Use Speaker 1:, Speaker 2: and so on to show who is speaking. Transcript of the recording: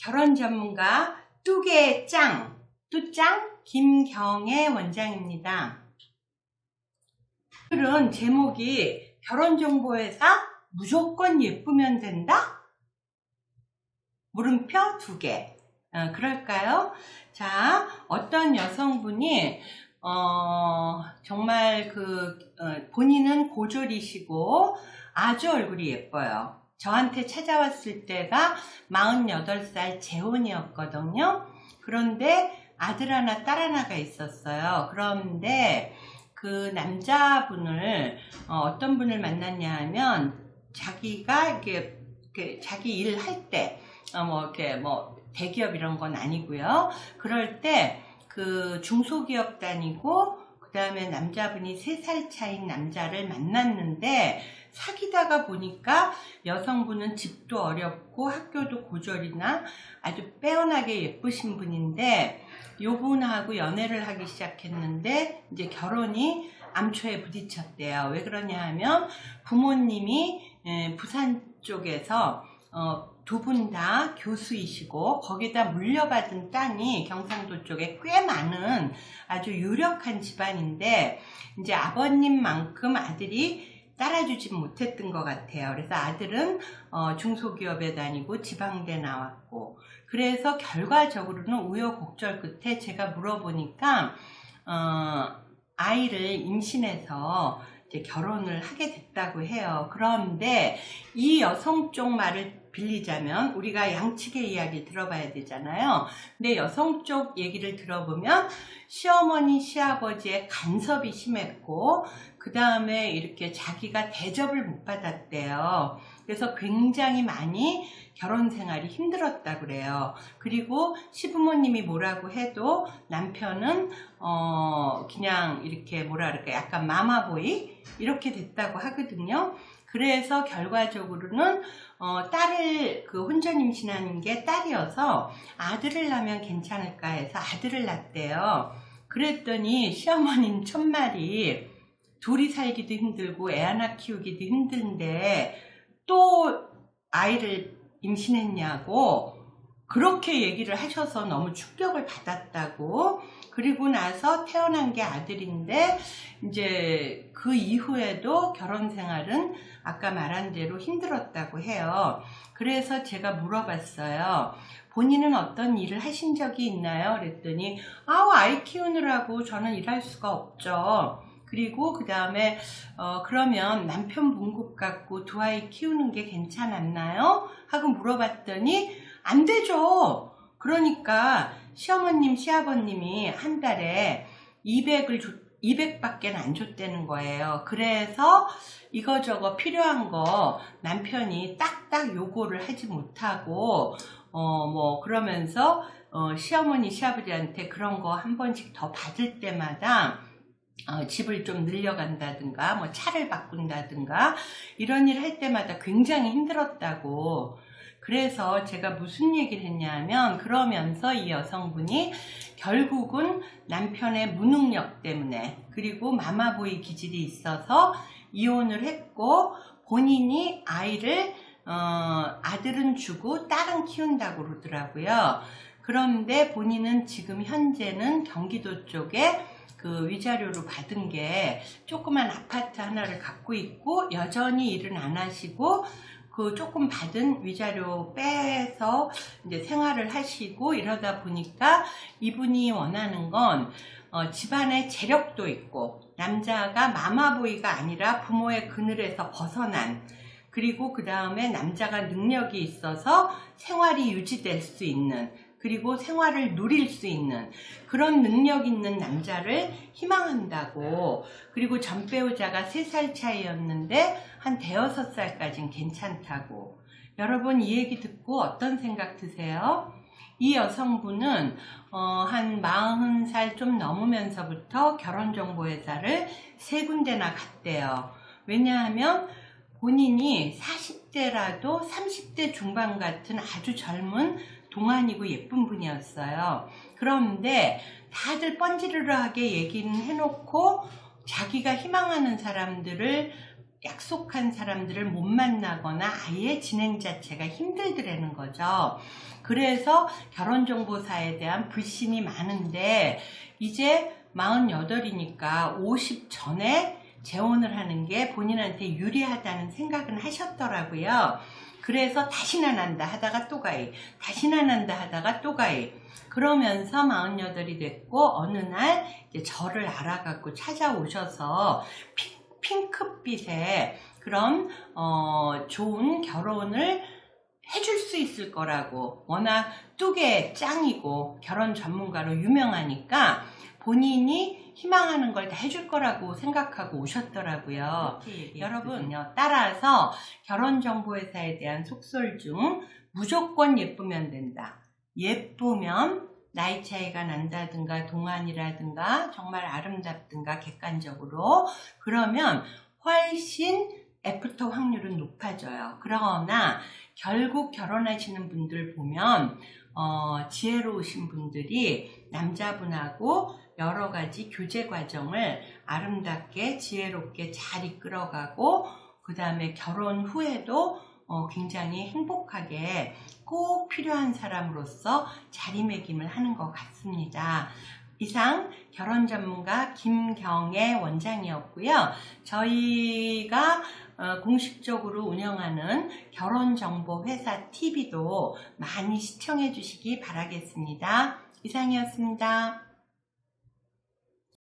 Speaker 1: 결혼 전문가 뚜개의 짱, 뚜짱 김경애 원장입니다. 오늘은 제목이 결혼정보회사 무조건 예쁘면 된다? 물음표 2개. 그럴까요? 자, 어떤 여성분이 정말 본인은 고졸이시고 아주 얼굴이 예뻐요. 저한테 찾아왔을 때가 48살 재혼이었거든요. 그런데 아들 하나, 딸 하나가 있었어요. 그런데 그 남자분을 어떤 분을 만났냐 하면 자기가 이렇게 자기 일 할 때 대기업 이런 건 아니고요. 그럴 때 그 중소기업 다니고 그 다음에 남자분이 3살 차인 남자를 만났는데 사귀다가 보니까 여성분은 집도 어렵고 학교도 고졸이나 아주 빼어나게 예쁘신 분인데 요 분하고 연애를 하기 시작했는데 이제 결혼이 암초에 부딪혔대요. 왜 그러냐 하면 부모님이 부산 쪽에서 두 분 다 교수이시고 거기다 물려받은 땅이 경상도 쪽에 꽤 많은 아주 유력한 집안인데 이제 아버님만큼 아들이 따라주지 못했던 것 같아요. 그래서 아들은 중소기업에 다니고 지방대 나왔고 그래서 결과적으로는 우여곡절 끝에 제가 물어보니까 아이를 임신해서 이제 결혼을 하게 됐다고 해요. 그런데 이 여성 쪽 말을 빌리자면 우리가 양측의 이야기를 들어봐야 되잖아요. 근데 여성 쪽 얘기를 들어보면 시어머니, 시아버지의 간섭이 심했고 그 다음에 이렇게 자기가 대접을 못 받았대요. 그래서 굉장히 많이 결혼 생활이 힘들었다 그래요. 그리고 시부모님이 뭐라고 해도 남편은 그냥 이렇게 약간 마마보이 이렇게 됐다고 하거든요. 그래서 결과적으로는 딸을 혼전 임신하는 게 딸이어서 아들을 낳으면 괜찮을까 해서 아들을 낳았대요. 그랬더니 시어머님 첫말이 둘이 살기도 힘들고 애 하나 키우기도 힘든데 또 아이를 임신했냐고 그렇게 얘기를 하셔서 너무 충격을 받았다고. 그리고 나서 태어난 게 아들인데 이제 그 이후에도 결혼 생활은 아까 말한 대로 힘들었다고 해요. 그래서 제가 물어봤어요. 본인은 어떤 일을 하신 적이 있나요? 그랬더니 아이 키우느라고 저는 일할 수가 없죠. 그리고 그 다음에 그러면 남편 봉급 갖고 두 아이 키우는 게 괜찮았나요? 하고 물어봤더니 안 되죠. 그러니까 시어머님, 시아버님이 한 달에 200밖에 안 줬다는 거예요. 그래서 이거저거 필요한 거 남편이 딱딱 요구를 하지 못하고 그러면서 시어머니, 시아버지한테 그런 거 한 번씩 더 받을 때마다 집을 좀 늘려간다든가 차를 바꾼다든가 이런 일 할 때마다 굉장히 힘들었다고. 그래서 제가 무슨 얘기를 했냐면 그러면서 이 여성분이 결국은 남편의 무능력 때문에 그리고 마마보이 기질이 있어서 이혼을 했고 본인이 아들은 주고 딸은 키운다고 그러더라고요. 그런데 본인은 지금 현재는 경기도 쪽에 위자료로 받은 게 조그만 아파트 하나를 갖고 있고 여전히 일은 안 하시고 조금 받은 위자료 빼서 이제 생활을 하시고 이러다 보니까 이분이 원하는 건 집안에 재력도 있고 남자가 마마보이가 아니라 부모의 그늘에서 벗어난 그리고 그 다음에 남자가 능력이 있어서 생활이 유지될 수 있는 그리고 생활을 누릴 수 있는 그런 능력 있는 남자를 희망한다고. 그리고 전 배우자가 3살 차이였는데 한 5살까지는 괜찮다고. 여러분 이 얘기 듣고 어떤 생각 드세요? 이 여성분은 한 40살 좀 넘으면서부터 결혼정보회사를 3군데나 갔대요. 왜냐하면 본인이 40대라도 30대 중반 같은 아주 젊은 동안이고 예쁜 분이었어요. 그런데 다들 뻔지르르하게 얘기는 해놓고 자기가 희망하는 사람들을 약속한 사람들을 못 만나거나 아예 진행 자체가 힘들더라는 거죠. 그래서 결혼정보사에 대한 불신이 많은데 이제 48이니까 50 전에 재혼을 하는 게 본인한테 유리하다는 생각은 하셨더라고요. 그래서 다시는 안 한다 하다가 또 가입, 다시는 안 한다 하다가 또 가입. 그러면서 48이 됐고 어느 날 이제 저를 알아갖고 찾아오셔서 핑크빛의 그런 좋은 결혼을 해줄 수 있을 거라고, 워낙 뚜개 짱이고 결혼 전문가로 유명하니까 본인이 희망하는 걸 다 해줄 거라고 생각하고 오셨더라고요. 여러분, 따라서 결혼정보회사에 대한 속설 중 무조건 예쁘면 된다. 예쁘면 나이 차이가 난다든가 동안이라든가 정말 아름답든가 객관적으로, 그러면 훨씬 애프터 확률은 높아져요. 그러나 결국 결혼하시는 분들 보면 지혜로우신 분들이 남자분하고 여러 가지 교제 과정을 아름답게 지혜롭게 잘 이끌어가고 그 다음에 결혼 후에도 굉장히 행복하게 꼭 필요한 사람으로서 자리매김을 하는 것 같습니다. 이상 결혼 전문가 김경애 원장이었고요. 저희가 공식적으로 운영하는 결혼정보회사 TV도 많이 시청해 주시기 바라겠습니다. 이상이었습니다.